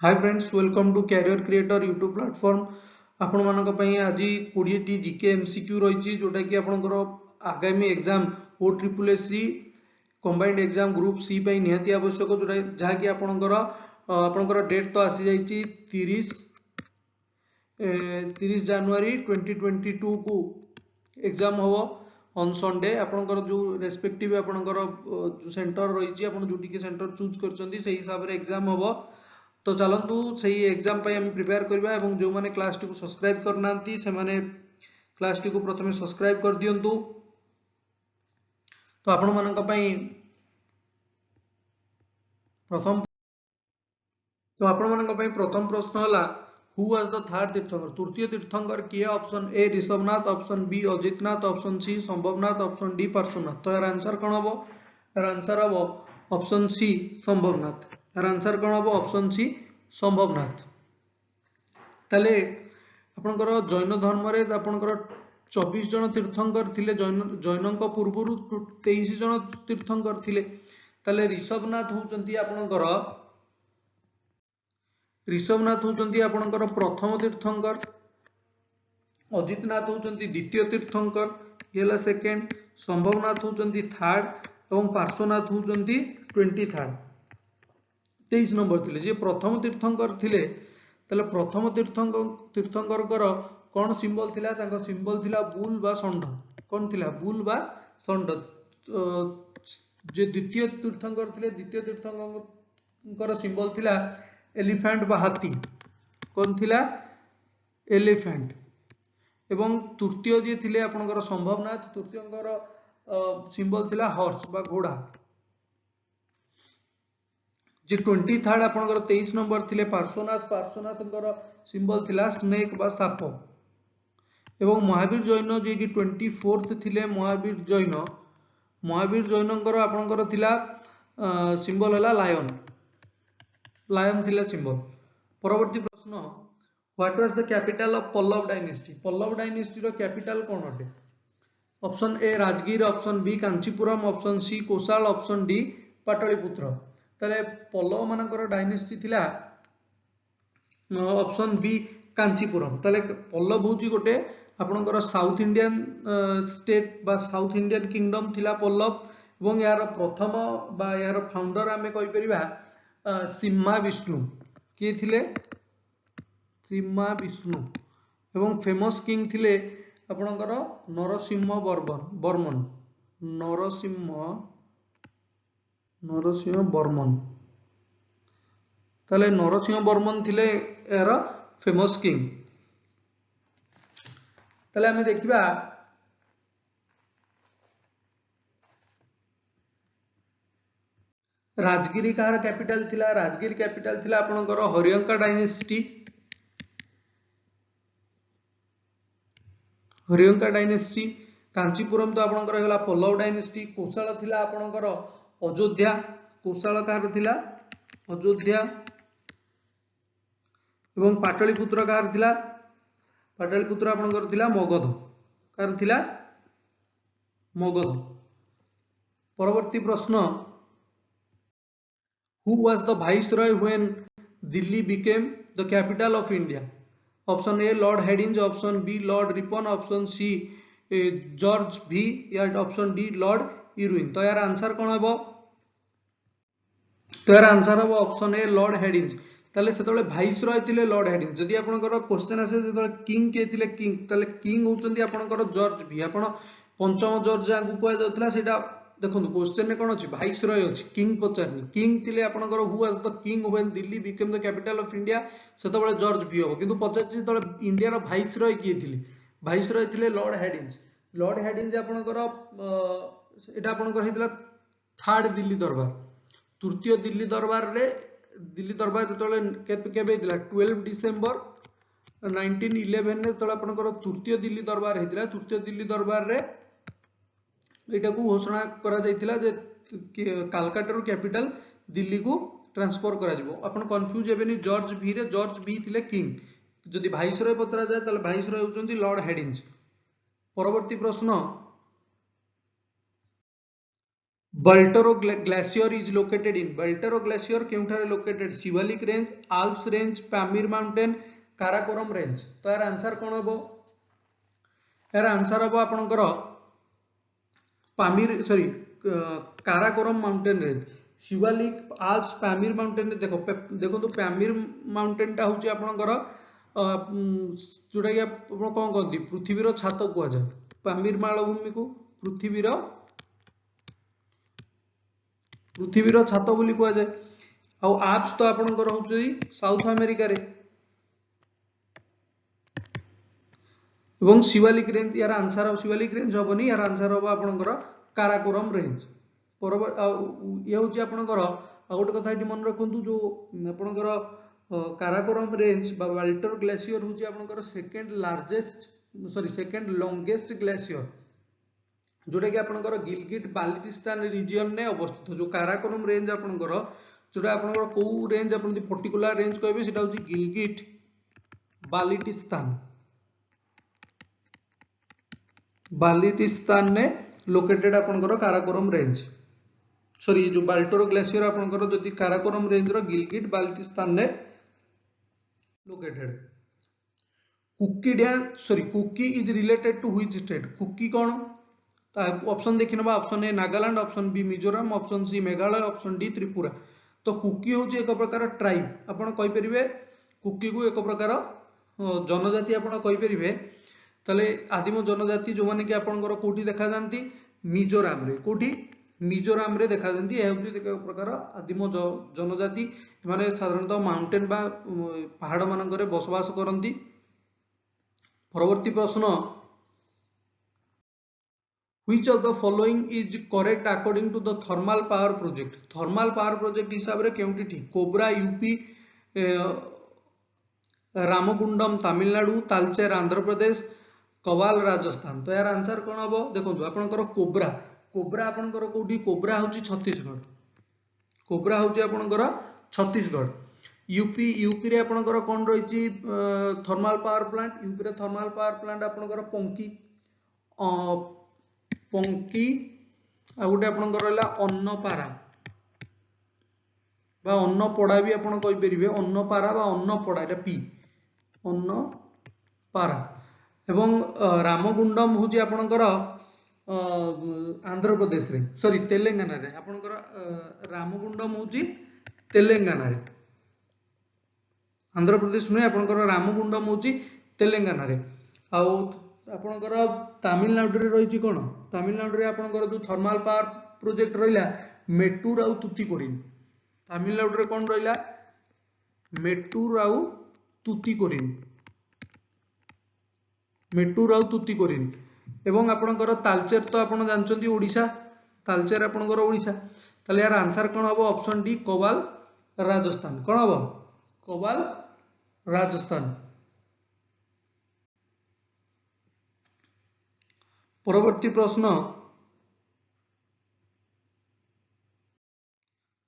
Hi friends, welcome to career creator YouTube platform. आपण मानक पई आज 20 टी जीके एमसीक्यू रही जोटा कि आपनकर आगामी exam O triple SC combined exam group C पई निहाती आवश्यक जोटा जहा कि आपनकर डेट तो आसी जाईची 30 जनवरी 2022 को एग्जाम हो ऑन संडे। आपनकर जो रेस्पेक्टिव आपनकर जो सेंटर रही आपण जोटी के सेंटर चूज करचंदी सही हिसाब रे एग्जाम हो। तो चलतु से एग्जाम पे हम प्रिपेयर करबा एवं जो माने क्लास टी को सब्सक्राइब करनांती से माने क्लास टी को प्रथमे सब्सक्राइब कर दियंतु। तो आपण मानक पई प्रथम प्रथम प्रश्न हला हु वाज द थर्ड तीर्थंकर। तृतीय तीर्थंकर किए? Option A Rishabhanath, option B Ajitnath, option C Sambhavnath, option D Parshvanath. तो यार आंसर कौन हबो? यार आंसर हबो ऑप्शन सी संभवनाथ। यार आंसर कौन हबो? Option C Sambhavnath. ताले आपनकर जैन धर्म रे आपनकर 24 जन तीर्थंकर थिले। जैनक पूर्वरु 23 जन तीर्थंकर थिले। ताले ऋषभनाथ होचंती आपनकर प्रथम तीर्थंकर, अजितनाथ होचंती द्वितीय तीर्थंकर ये हला सेकंड, संभवनाथ होचंती थर्ड एवं पार्श्वनाथ होचंती 23rd 23 नंबर थिले। जे प्रथम तीर्थंकर थिले तले प्रथम तीर्थंकर कौन सिंबल थिला? तांको सिंबल थिला बुल बा षंड। कौन थिला? बुल बा षंड। जे द्वितीय तीर्थंकर थिले, द्वितीय तीर्थंकर सिंबल थिला एलिफेंट बा हाथी। कौन थिला? एलिफेंट। एवं तृतीय जे थिले आपनकर संभवनाथ, तृतीयंकर सिंबल थिला हॉर्स बा घोड़ा। जे 23rd आपनकर 23 नंबर थिले पार्श्वनाथ, पार्श्वनाथंकर सिंबल थिला स्नेक बा साप। एवं महावीर जैन जे कि 24th थिले महावीर जैनंकर आपनकर थिला सिंबल हला लायन। लायन थिला सिंबल। परवर्ती प्रश्न, what was the capital of Pallava dynasty? Pallava dynasty रो कैपिटल कोन होते? Option A Rajgir, option B Kanchipuram, option C Kosala, option D Pataliputra. ताले पल्लव मानकर डायनेस्टी थिला ऑप्शन बी कांचीपुरम। ताले पल्लव होची गोटे आपनकर साउथ इंडियन स्टेट बा साउथ इंडियन किंगडम थिला पल्लव। एवं यार प्रथम बा यार फाउंडर आमे कहि परिबा सिम्हा विष्णु। किए थिले? सिम्हा विष्णु। एवं फेमस किंग थिले आपनकर नरसिंह वर्मन। नरसिंह वर्मन। ताले नरसिंह वर्मन थिले यार फेमस किंग। ताले हमें देखिबा राजगिरी कार कैपिटल थिला। राजगिर कैपिटल थिला आपनकर हरियंका डायनेस्टी। हरियंका डायनेस्टी। कांचीपुरम तो आपनकर होला पल्लव डायनेस्टी। कोसाल थिला आपनकर अयोध्या। कोसाल कार थिला अयोध्या। एवं पाटलिपुत्र कार थिला? पाटलिपुत्र आपनकर थिला मगध। कार थिला? मगध। परवर्ती प्रश्न, who was the viceroy when Delhi became the capital of India? Option A Lord Hardinge, option B Lord Ripon, option C George V या ऑप्शन डी लॉर्ड इरुइन। तो यार आंसर कौन हबो? तो यार आंसर हबो ऑप्शन ए लॉर्ड हेडिंज। ताले सेतबेले भाइसरॉय थिले लॉर्ड हेडिंज। जदि आपनकर क्वेश्चन आसे सेतबेले किंग के थिले किंग, ताले किंग होचंदी आपनकर जॉर्ज भी। आपण पंचम जॉर्ज जाकू कोइ जाउतला सेटा देखंतु क्वेश्चन में कौन अच्छी भाइसरॉय अच्छी, किंग पचारनी। किंग थिले आपनकर who was the king when Delhi became the capital of India? सेतबेले जॉर्ज भी हो। किंतु पचारछि सेतबेले इंडिया रो भाइसरॉय किए थिले? भाइसरॉय थिले लॉर्ड हेडिंज। लॉर्ड हेडिंज आपनकर एटा आपनकर हेतला थर्ड दिल्ली दरबार। तृतीय दिल्ली दरबार रे केबे हेतला 12 डिसेंबर 1911 रे तळे आपनकर तृतीय दिल्ली दरबार हेतला। तृतीय दिल्ली दरबार रे एटा को घोषणा करा जायतिला जे कलकत्ता रो कैपिटल दिल्ली को ट्रांसफर करा जिवो। आपण कंफ्यूज हेबेनी जॉर्ज भी रे। जॉर्ज भी थिले किंग। जदि भाइसरॉय पचरा जाय ताले भाइसरॉय होचंदी लॉर्ड हेडिंज। परवर्ती प्रश्न, Baltoro glacier is located in Baltoro glacier केउठारे located Shivalik range, Alps range, Pamir mountain, Karakoram range। तो यार आंसर कौन हबो? यार आंसर हबो आपनकर Pamir sorry Karakoram mountain range. Shivalik Alps Pamir mountain देखो तो पामिर माउंटेन टा होची आपनकर जोटा कि आपण कोन कहंती पृथ्वीर छात कुआ जाय। पामिर मालभूमि को पृथ्वीर छात बोली कुआ जाय। आ आल्प्स तो आपनकर होची साउथ अमेरिका रे। एवं शिवालिक रेंज यार आंसर शिवालिक रेंज हबनी, यार आंसर हबो आपनकर काराकोरम रेंज। ये होची आपनकर आ गोटे कथा एठी मन रखंतु जो आपनकर काराकोरम रेंज बा वाल्टर ग्लेशियर होची आपनकर सेकंड लॉन्गेस्ट ग्लेशियर, जोटा कि आपनकर गिलगिट बाल्टिस्तान रीजन ने अवस्थित। जो काराकोरम रेंज आपनकर जोटा आपनकर को रेंज आपन पर्टिकुलर रेंज कहबे सेटा होची गिलगिट बाल्टिस्तान ने लोकेटेड आपनकर काराकोरम रेंज। सॉरी जो बाल्टोरो ग्लेशियर आपनकर जति काराकोरम रेंज रो गिलगिट बाल्टिस्तान ने located. Kuki is related to which state? Kuki कौन? ऑप्शन देखि नबा। Option A Nagaland, option B Mizoram, option C Meghalaya, option D Tripura. तो कुकी होची एक प्रकार ट्राइब। आपण कहि परिबे कुकी को एक प्रकार जनजाति आपण कहि परिबे। तले आदिम जनजाति जो माने कि आपनकर कोठी देखा जानती मिजोरम रे। कोठी मिजोरम रे देखा जानती। ए होची एक प्रकार आदिम जनजाति। माने साधारणतः माउंटेन बा पहाड़ मानकरे बसवास करंती। परवर्ती प्रश्न, which of the following is correct according to the thermal power project? thermal power project हिसाब रे केउटी ठीक? Cobra UP, Ramagundam Tamil Nadu, Talcher Andhra Pradesh, Kawal Rajasthan. तो यार आंसर कौन हम? देखो आपनकर कोबरा आपनकर कोठी? कोबरा होची छत्तीसगढ़। कोबरा होची आपनकर छत्तीसगढ़। यूपी रे आपनकर कोन रहिची थर्मल पावर प्लांट? यूपी रे थर्मल पावर प्लांट आपनकर पंकी आ गोटे आपनकर रहला अन्नपारा बा अन्नपड़ा भी आपण कहि परिबे। अन्नपारा बा अन्नपड़ा एटा पी अन्नपारा। एवं रामगुंडम होची आपनकर आंध्र प्रदेश रे, सॉरी तेलंगाना रे। आपनकर रामगुंडम होची तेलंगाना रे, आंध्र प्रदेश नुहे। आपनकर रामगुंडम होची तेलंगाना रे। आउ आपनकर तमिलनाडु रे रहिची कोन? तमिलनाडु रे आपनकर जो थर्मल पावर प्रोजेक्ट रहिला मेटूर आउ तुतीकोरिन। तमिलनाडु रे कोन रहिला? मेटूर आउ तुतीकोरिन। एवं आपनकर तालचेर तो आपण जानचंती ओडिशा। तालचेर आपनकर ओडिशा। ताले यार आंसर कोन हबो? ऑप्शन डी कवाल राजस्थान। कोन हबो? कवाल राजस्थान। परवर्ती प्रश्न,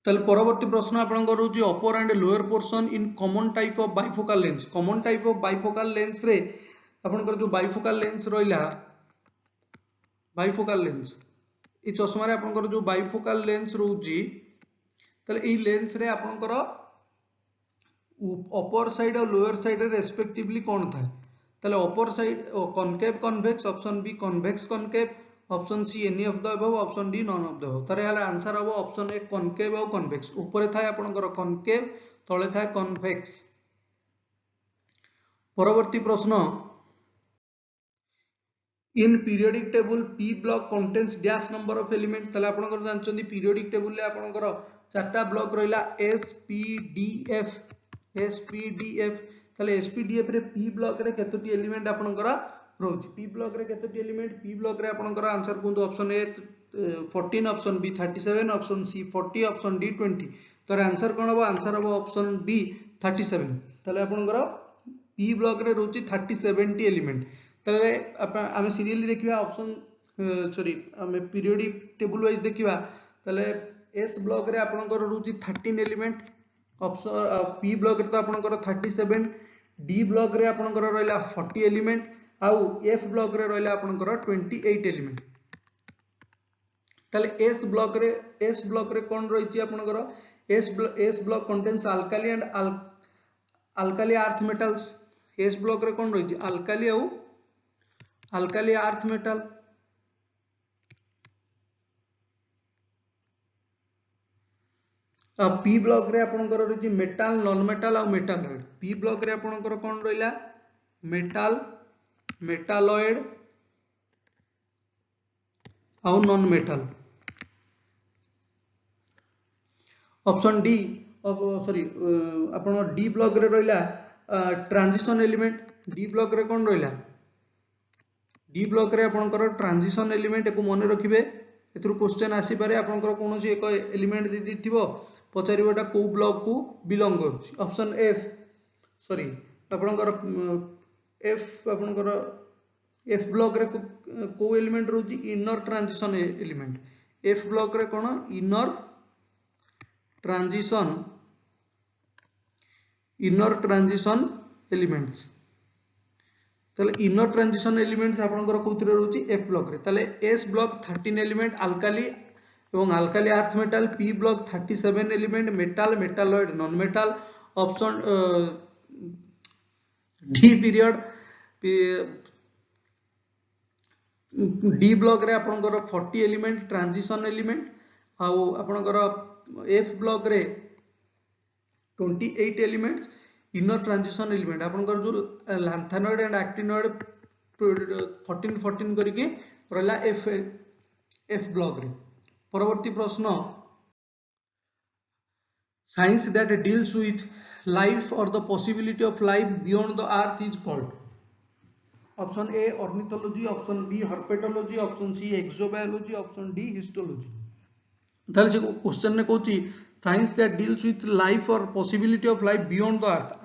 परवर्ती प्रश्न आपनकर होची upper and lower portion in common type of bifocal lens. Common type of bifocal lens रे आपनकर जो बाइफोकल लेंस रहिला, बाइफोकल लेंस ए चश्मा रे आपनकर जो बाइफोकल लेंस रहउची, तले ए लेंस रे आपनकर अपर साइड और लोअर साइड रे रेस्पेक्टिवली कोन थाए? तले upper side concave convex, option B convex concave, option C any of the above, option D none of the above. तारे याला आंसर हबो ऑप्शन ए कॉनकेव और कन्वेक्स। ऊपर थाए आपनकर कॉनकेव, तळे थाए कन्वेक्स। परवर्ती प्रश्न, in periodic table P block contains dash number of element. तले आपनकर जानचंदी पीरियोडिक टेबल ले आपनकर चारटा ब्लॉक रहिला एस पी डी एफ। ताले एसपीडीएफ रे पी ब्लॉक रे केतोटी एलिमेंट आपनकर रहउची? पी ब्लॉक रे केतोटी एलिमेंट? पी ब्लॉक रे आपनकर आंसर कोन? Option A 14, option B 37, option C 40, option D 20। तर आंसर कोन हबो? आंसर हबो ऑप्शन बी 37। ताले आपनकर पी ब्लॉक रे रहउची 37 टी एलिमेंट। ताले आमे सीरियली देखिबा ऑप्शन सॉरी आमे पीरियोडिक टेबल वाइज देखिबा। ताले एस ब्लॉक रे आपनकर रहउची 13 एलिमेंट। ऑप्शन पी ब्लॉक रे तो आपनकर 37, डी ब्लॉक रे आपनकर रहला 40 एलिमेंट, आउ एफ ब्लॉक रे रहला आपनकर 28 एलिमेंट। ताले एस ब्लॉक रे कोन रहिछि आपनकर s block contains alkali and alkali earth metals s block रे कोन रहिछि alkali earth metal p block रे आपनकर रहिछि मेटल नॉन मेटल आ मेटालॉइड पी ब्लॉक रे आपनकर कोन रहिला मेटल मेटालॉइड आ non metal option D sorry आपण डी ब्लॉक रे रहिला ट्रांजिशन एलिमेंट डी ब्लॉक रे कोन रहिला डी ब्लॉक रे आपनकर ट्रांजिशन एलिमेंट को मन रखिबे एथुर क्वेश्चन आसी पारे आपनकर कोनोसी एक एलिमेंट दे दिथिबो पचारिबोटा को ब्लॉक को बिलोंग करूछि ऑप्शन एफ सॉरी आपनकर एफ आपनकर एफ ब्लॉक रे को एलिमेंट रहउछि inner transition element f block रे कोन इनर ट्रांजिशन एलिमेंट्स ताले इनर ट्रांजिशन एलिमेंट्स आपनकर कोथिरे रहउछि एफ ब्लॉक रे ताले एस ब्लॉक 13 एलिमेंट अल्काली एवं alkali earth metal p block 37 element metal metalloid non metal option D period d block रे आपनकर 40 एलिमेंट ट्रांजिशन एलिमेंट आ आपनकर एफ ब्लॉक रे 28 एलिमेंट्स इनर ट्रांजिशन एलिमेंट आपनकर जो लैंथेनॉइड एंड एक्टिनॉइड 14 करके रहला F block रे परवर्ती प्रश्न science that deals with life और the possibility of life beyond the earth is called option A ornithology option B herpetology option C exobiology option D histology ताले से question ने कहूची science that deals with life और possibility of life beyond the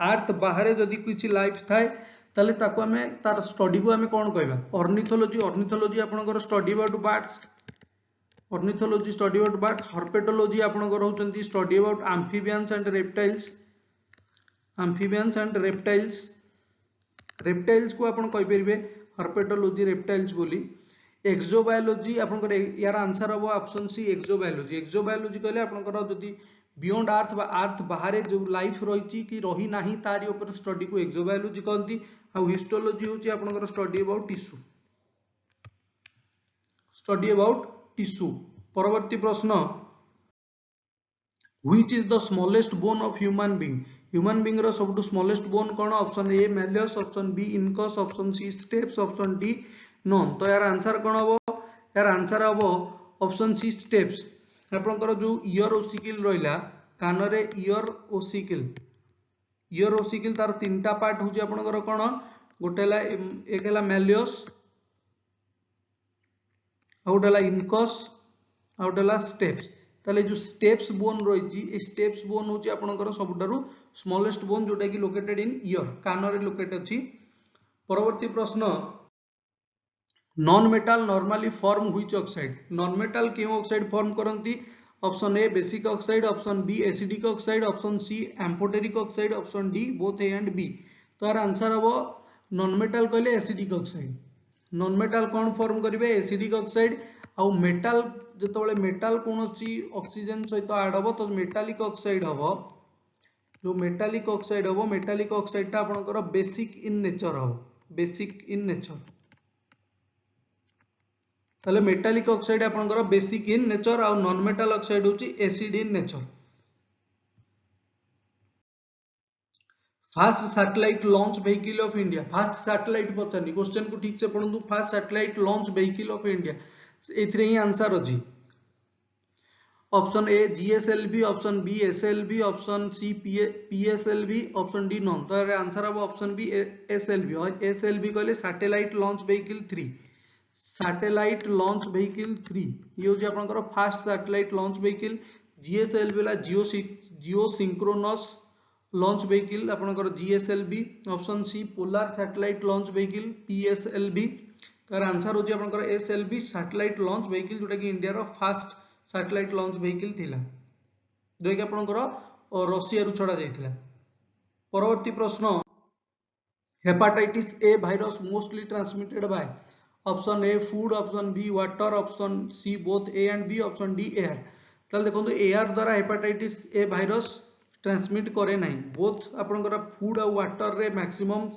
earth बाहर जदि किछि life थाए ताले ताको हमें तार स्टडी को हमें कोन कहबा ऑर्निथोलॉजी आपनकर study about birds ornithology study about birds herpetology आपनकर होचंती study about amphibians and reptiles को आपण कहि परिबे हर्पेटोलॉजी रेप्टाइल्स बोली एक्सोबायोलॉजी आपनकर यार आंसर हो ऑप्शन सी एक्सोबायोलॉजी कहले आपनकर जदी बियॉन्ड अर्थ बा अर्थ बाहर जो लाइफ रहिछि कि रही नाही तारी ऊपर स्टडी को एक्सोबायोलॉजी कहंती आ हिस्टोलॉजी होची आपनकर स्टडी अबाउट टिश्यू परवर्ती प्रश्न which is the smallest bone of human being रो सबटु स्मॉलेस्ट बोन कोन option A malleus option B incus option C stapes option D none तो यार आंसर कोन हबो यार आंसर हबो ऑप्शन सी स्टेप्स आपनकर जो ईयर ओसिकल रहिला कान रे ईयर ओसिकल तार तीनटा पार्ट होची आपनकर कोन गोटेला एक हला मैलियस आउटला इनकस आउटला स्टेप्स ताले जो स्टेप्स बोन रहिछि ए स्टेप्स बोन होची आपनकर सबटारु स्मॉलेस्ट बोन जोटा कि लोकेटेड इन ईयर कान रे लोकेट अछि परवर्ती प्रश्न non metal normally form which oxide non metal केउ ऑक्साइड फॉर्म करंती option A basic oxide option B acidic oxide option C amphoteric oxide option D both A and B तो यार answer हबो non metal कहले acidic oxide non metal कोन form करिवे acidic oxide आ metal जतबेले metal कोनोसी ऑक्सीजन सहित ऐड हबो तो मेटालिक ऑक्साइड हबो जो मेटालिक ऑक्साइड ता आपनकर बेसिक इन नेचर ताले मेटालिक ऑक्साइड आपनकर बेसिक इन नेचर आ नॉन मेटल ऑक्साइड होची acid in nature first satellite launch vehicle of India first satellite पचानी क्वेश्चन को ठीक से पढंतु first satellite launch vehicle of India एथरे ही आंसर अछि option A GSLV option B SLV option C PSLV option D none तो answer अब ऑप्शन बी एसएलवी कहले satellite launch vehicle 3 satellite launch vehicle 3 ये होची आपनकर first satellite launch vehicle GSLV ला जियो सिंक्रोनस लॉन्च व्हीकल आपनकर GSLV option C polar satellite launch vehicle PSLV तार answer होची आपनकर एसएलवी सैटेलाइट लॉन्च व्हीकल जोटा कि इंडिया रो फास्ट सैटेलाइट लॉन्च व्हीकल थिला जोटा कि आपनकर रशिया रु छडा जायथिला परवर्ती प्रश्न hepatitis A virus mostly transmitted by option A food, option B water, option C both A and B, option D air. ताले देखो एयर द्वारा हेपाटाइटिस ए भाइरस ट्रांसमिट करे नहीं, बोथ आपनकर फूड और वाटर रे मैक्सिमम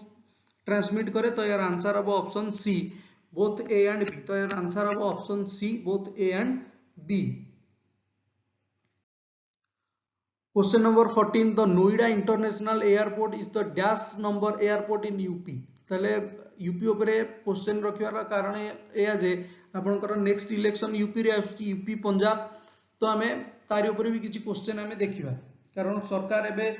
ट्रांसमिट करे। तो यार आंसर हम option C both A and B. तो यार आंसर हम option C both A and B. Question number 14 the Noida international airport is the dash number airport in UP. ताले यूपी ऊपर क्वेश्चन रखिबार कारण एया जे आपनकर नेक्स्ट इलेक्शन यूपी रे आसुची, यूपी पंजाब। तो आमे तारि ऊपर भी किछि क्वेश्चन आमे देखिबा, कारण सरकार एबे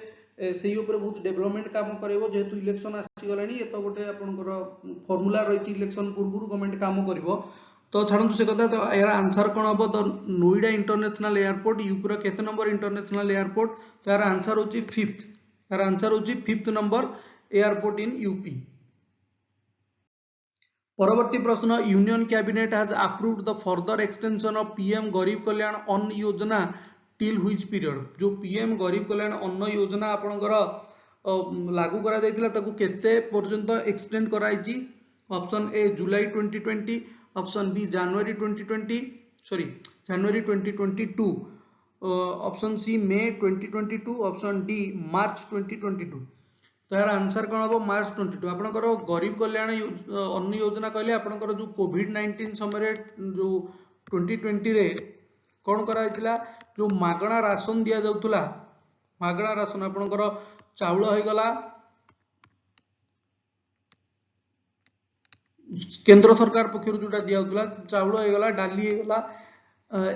सेही ऊपर बहुत डेवलपमेंट काम करिवो। जेहेतु इलेक्शन आसी गलानी ए तो गोटे आपनकर फार्मूला रहिछि इलेक्शन पूर्व गवर्नमेंट काम करिवो। तो छाड़ू से कथा। तो यार आंसर कौन हम the Noida international airport UP केते नंबर इंटरनेशनल एयरपोर्ट। तो यार आंसर होची फिफ्थ। यार आंसर होची fifth number airport in UP. परवर्ती प्रश्न union cabinet has approved the further extension of PM गरीब कल्याण अन्न योजना टिल व्हिच पीरियड। जो पीएम गरीब कल्याण अन्न योजना आपनकर लागू करा जायतिला ताकू केते पर्यंत एक्सटेंड कराइची। Option A July 2020, option B January 2022, option C May 2022, option D March 2022। तो यार आंसर कौन हम मार्च 22। आपनकर गरीब कल्याण अन्न योजना कहले आपनकर जो कोविड-19 समय जो 2020 रे कौन करा जो मागणा राशन दिया जाउतला, मागणा राशन आपनकर चाउल हो गला, केंद्र सरकार पक्षर जोटा दिया होतला चाउल हो गला, डाली हो गला,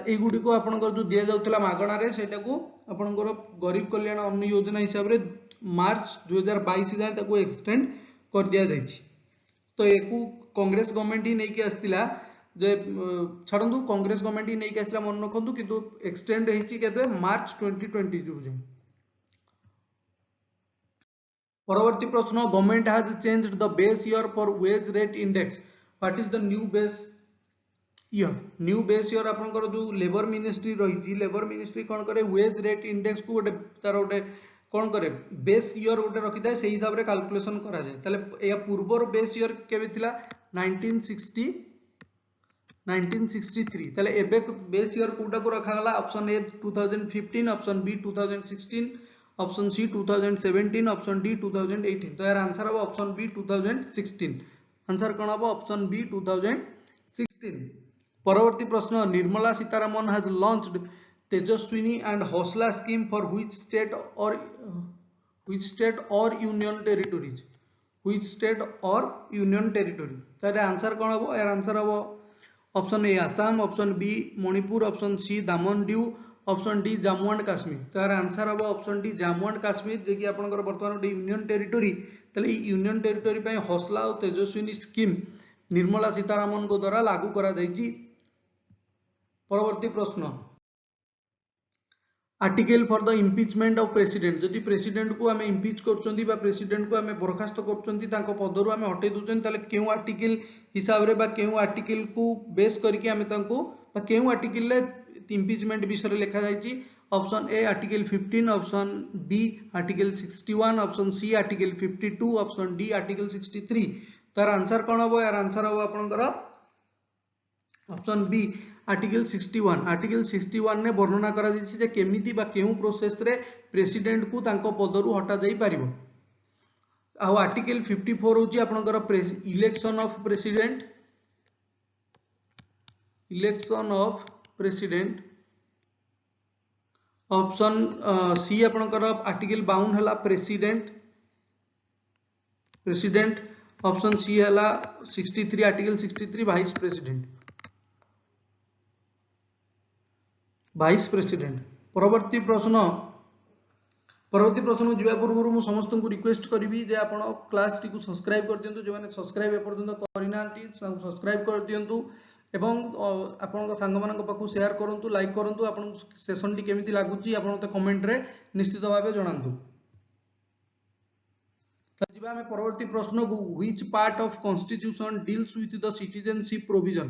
ए गुडी को आपनकर जो दिया जाउतला मागणा रे सेटा को आपनकर गरीब कल्याण अन्न योजना हिसाब रे मार्च 2022 जाए ताको एक्सटेंड कर दिया जाइछि। तो एकू कांग्रेस गवर्नमेंट ही नहीं के आस्तिला जे छाड़ू कांग्रेस गवर्नमेंट ही नहीं के आस्तिला मन रखंतु, किंतु एक्सटेंड हेछि केते मार्च 2020 जो जे। परवर्ती प्रश्न government has changed the base year for wage rate index. What is the new base year. New base year आपनकर जो लेबर मिनिस्ट्री रही, लेबर मिनिस्ट्री कौन करे वेज रेट इंडेक्स को गोटे तार गोटे कौन करे बेस ईयर गोटे रखी थाए से हिसाब रे कैलकुलेशन करा जाए। ताले या पूर्वर बेस ईयर केबे थिला 1963। ताले एबे बेस ईयर कोटा को रखा गला option A 2015, option B 2016, option C 2017, option D 2018। तो यार आंसर हम ऑप्शन बी 2016। आंसर कौन हम ऑप्शन बी 2016। परवर्ती प्रश्न Nirmala Sitharaman has launched Tejaswini and Hausla scheme for which state or union territories. Which state or union territory. तो यार आंसर कौन हम यार आंसर हम option A Assam, option B Manipur, option C Daman Diu, option D Jammu and Kashmir. तो यार आंसर हम option D Jammu and Kashmir जे कि आपनकर वर्तमान गोटे यूनियन टेरिटोरी। तले यूनियन टेरिटोरी पय हौसला और तेजस्विनी स्कीम निर्मला सीतारमन को द्वारा लागू करा जायछि। परवर्ती प्रश्न article for the impeachment of president. जदि प्रेसिडेंट को आमे इम्पीच करचंती बा प्रेसिडेंट को आमे बरखास्त करचंती तांको पदरु आमे हटै दुचंती, ताले केउ आर्टिकल हिसाब रे बा केउ आर्टिकल को बेस करके आमे तांको बा केउ आर्टिकल ले इम्पीचमेंट विषय लिखा जायछि। Option A article 15, option B article 61, option C article 52, option D article 63। तार आंसर कोन हो यार आंसर हो आपनकर ऑप्शन बी आर्टिकल 61। आर्टिकल 61 ने वर्णना करा जायछि जे केमिति बा केउ प्रोसेस रे प्रेसिडेंट को तांको पदरु हटा जाई परिबो। आ आर्टिकल 54 होछि आपनकर election of president, election of president. Option C आपनकर आर्टिकल 52 हला प्रेसिडेंट, प्रेसिडेंट। ऑप्शन सी हला 63 article 63 vice president, vice president. परवर्ती प्रश्न जीवा पूर्व मु समस्त को रिक्वेस्ट करी जे आपण क्लास टी को सब्सक्राइब कर दियंतु, जे माने सब्सक्राइब एपर्यंत करिनांती सब्सक्राइब कर दियंतु एवं आपण सांग मान पाखु शेयर करंतु, लाइक करंतु। आपण सेशन टी केमिति लागुची आपण त कमेंट रे निश्चित भाबे जणांतु। जीवा हमें परवर्ती प्रश्न को which part of constitution deals with the citizenship provision.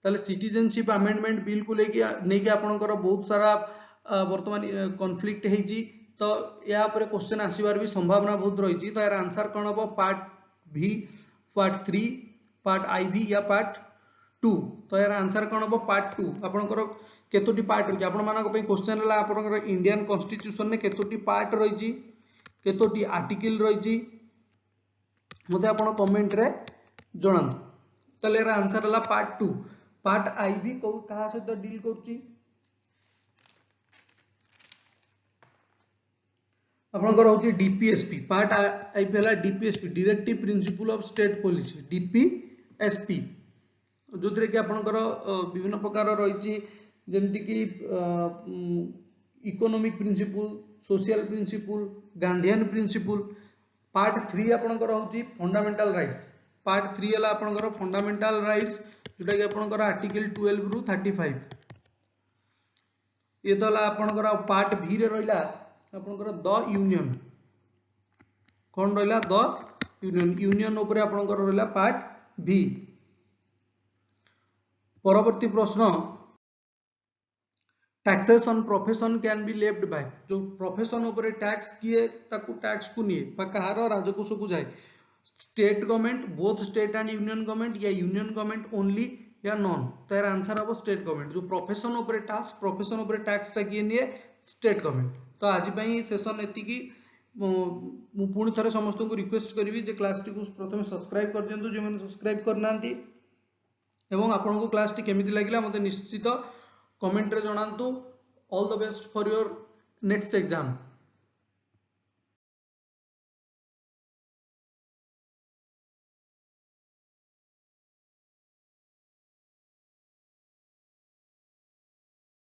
ताले सिटीजनशिप अमेंडमेंट बिल को लेके आपनकर बहुत सारा वर्तमान कॉन्फ्लिक्ट हेजी। तो या ऊपर क्वेश्चन आसीबार भी संभावना बहुत रही। तो यार आंसर कौन हम पार्ट भी, पार्ट 3, पार्ट IV या पार्ट 2 तो यार आंसर कौन हम पार्ट 2 आपनकर केतोटी पार्ट रही आपण मानक पे क्वेश्चन है आपनकर इंडियन कॉन्स्टिट्यूशन में केतोटी पार्ट रही केतोटी आर्टिकल रही मते आपण कमेंट रे जणांतु तले यार आंसर है पार्ट 2 पार्ट आई भी को कहा सहित डील करची आपनकर होची डीपीएसपी पार्ट आईपी हला DPSP directive principle of state policy DPSP जो थे कि आपनकर विभिन्न प्रकार रही जमती कि economic principle social principle Gandhian principle part 3 आपनकर होची फंडामेंटल राइट्स पार्ट 3 हला आपनकर फंडामेंटल राइट्स जोटा कि आपनकर आर्टिकल 12 रु 35 ये तो हला आपनकर पार्ट भी रे रहिला आपनकर द यूनियन कौन रहिला द यूनियन यूनियन ऊपर आपनकर रहिला पार्ट भी परवर्ती प्रश्न taxes on profession can be left by जो प्रोफेशन ऊपर टैक्स किए ताकू टैक्स को निए बा कहार राजकोष को जाए state government both state and union government या यूनियन गवर्नमेंट ओनली या नॉन तो यार आंसर हम स्टेट गवर्नमेंट जो प्रोफेशन ऊपर टैक्स टा किए निए स्टेट गवर्नमेंट तो आज पई सेशन एतिकी मु पुणी थरे समस्त को रिक्वेस्ट करी जे क्लास टी को प्रथम सब्सक्राइब कर दियंतु जे माने सब्सक्राइब करनांती एवं आपन को क्लास टी केमिति लागिला मते निश्चित कमेंट रे जणांतु all the best for your next exam.